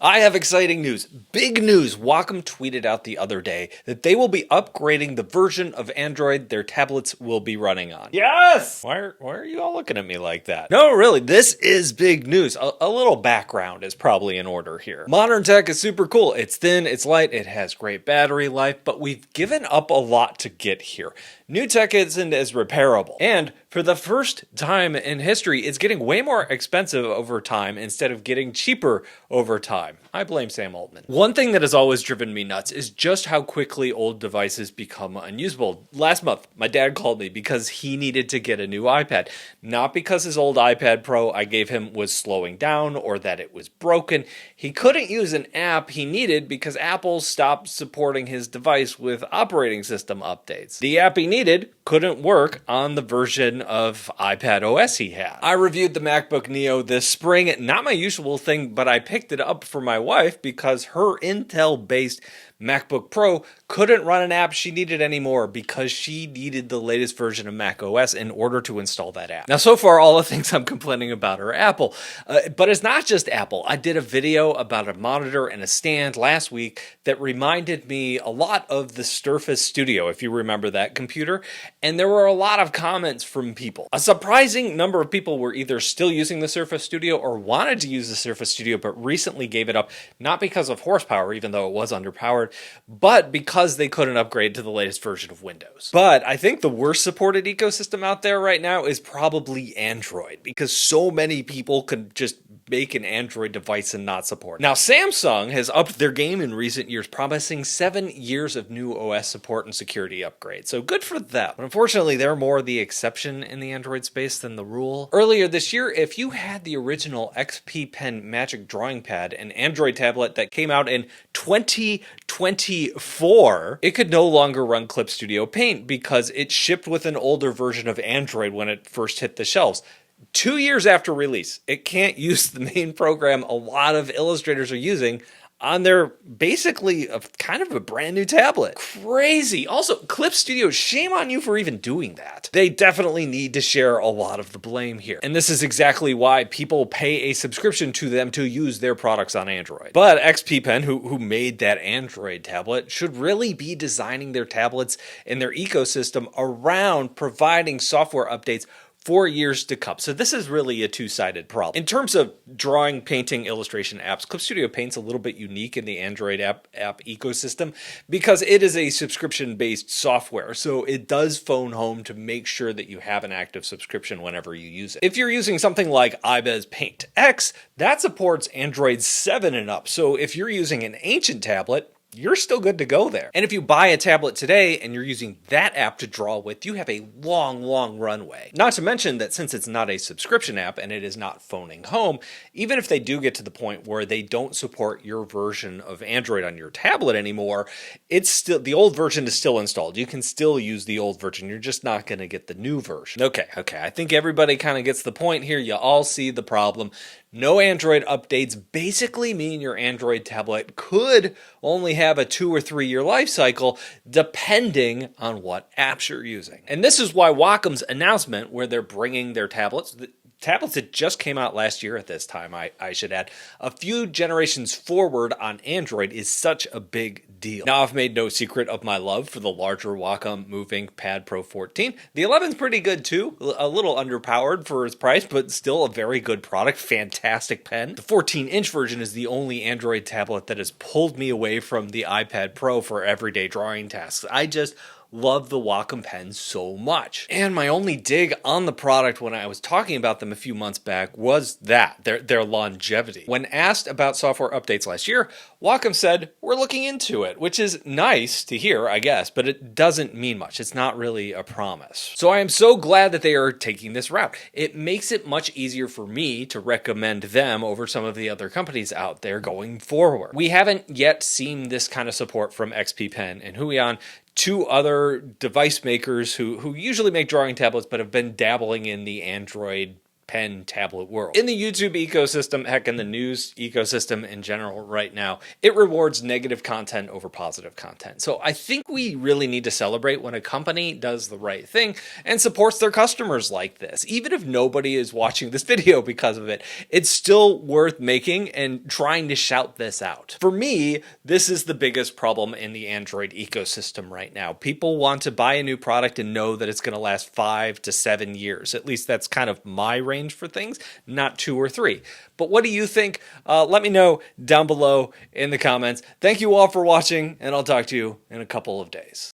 I have exciting news. Big news. Wacom tweeted out the other day that they will be upgrading the version of Android their tablets will be running on. Yes! Why are you all looking at me like that? No, really, this is big news. A little background is probably in order here. Modern tech is super cool. It's thin, it's light, it has great battery life, but we've given up a lot to get here. New tech isn't as repairable. And for the first time in history, it's getting way more expensive over time instead of getting cheaper over time. I blame Sam Altman. One thing that has always driven me nuts is just how quickly old devices become unusable. Last month, my dad called me because he needed to get a new iPad. Not because his old iPad Pro I gave him was slowing down or that it was broken. He couldn't use an app he needed because Apple stopped supporting his device with operating system updates. The app he needed couldn't work on the version of iPad OS he had. I reviewed the MacBook Neo this spring, not my usual thing, but I picked it up for my wife because her Intel-based MacBook Pro couldn't run an app she needed anymore because she needed the latest version of Mac OS in order to install that app. Now, so far, all the things I'm complaining about are Apple, but it's not just Apple. I did a video about a monitor and a stand last week that reminded me a lot of the Surface Studio, if you remember that computer, and there were a lot of comments from people. A surprising number of people were either still using the Surface Studio or wanted to use the Surface Studio, but recently gave it up, not because of horsepower, even though it was underpowered, but because they couldn't upgrade to the latest version of Windows. But I think the worst supported ecosystem out there right now is probably Android, because so many people could just make an Android device and not support it. Now, Samsung has upped their game in recent years, promising 7 years of new OS support and security upgrades. So good for them. But unfortunately, they're more the exception in the Android space than the rule. Earlier this year, if you had the original XP Pen Magic Drawing Pad, an Android tablet that came out in 2024, it could no longer run Clip Studio Paint because it shipped with an older version of Android when it first hit the shelves. 2 years after release, it can't use the main program a lot of illustrators are using on their basically kind of a brand new tablet. Crazy. Also, Clip Studio, shame on you for even doing that. They definitely need to share a lot of the blame here. And this is exactly why people pay a subscription to them to use their products on Android. But XP Pen, who made that Android tablet, should really be designing their tablets and their ecosystem around providing software updates for years to come. So this is really a two-sided problem. In terms of drawing, painting, illustration apps, Clip Studio Paint's a little bit unique in the Android app ecosystem because it is a subscription-based software. So it does phone home to make sure that you have an active subscription whenever you use it. If you're using something like iBez Paint X, that supports Android 7 and up. So if you're using an ancient tablet, you're still good to go there. And if you buy a tablet today and you're using that app to draw with, you have a long, long runway. Not to mention that since it's not a subscription app and it is not phoning home, even if they do get to the point where they don't support your version of Android on your tablet anymore, it's still, the old version is still installed. You can still use the old version. You're just not going to get the new version. Okay. I think everybody kind of gets the point here. You all see the problem. No Android updates basically mean your Android tablet could only have a 2 or 3 year life cycle depending on what apps you're using. And this is why Wacom's announcement where they're bringing their tablets that just came out last year at this time, I should add, a few generations forward on Android is such a big deal. Now, I've made no secret of my love for the larger Wacom Moving Pad Pro 14. The 11's pretty good too, a little underpowered for its price, but still a very good product, fantastic pen. The 14-inch version is the only Android tablet that has pulled me away from the iPad Pro for everyday drawing tasks. I just love the Wacom pen so much. And my only dig on the product when I was talking about them a few months back was that, their longevity. When asked about software updates last year, Wacom said, we're looking into it, which is nice to hear, I guess, but it doesn't mean much. It's not really a promise. So I am so glad that they are taking this route. It makes it much easier for me to recommend them over some of the other companies out there going forward. We haven't yet seen this kind of support from XP Pen and Huion, two other device makers who usually make drawing tablets but have been dabbling in the Android pen tablet world. In the YouTube ecosystem, heck, in the news ecosystem in general right now, it rewards negative content over positive content. So I think we really need to celebrate when a company does the right thing and supports their customers like this. Even if nobody is watching this video because of it, it's still worth making and trying to shout this out. For me, this is the biggest problem in the Android ecosystem right now. People want to buy a new product and know that it's going to last 5 to 7 years. At least that's kind of my range for things, not 2 or 3. But what do you think? Let me know down below in the comments. Thank you all for watching, and I'll talk to you in a couple of days.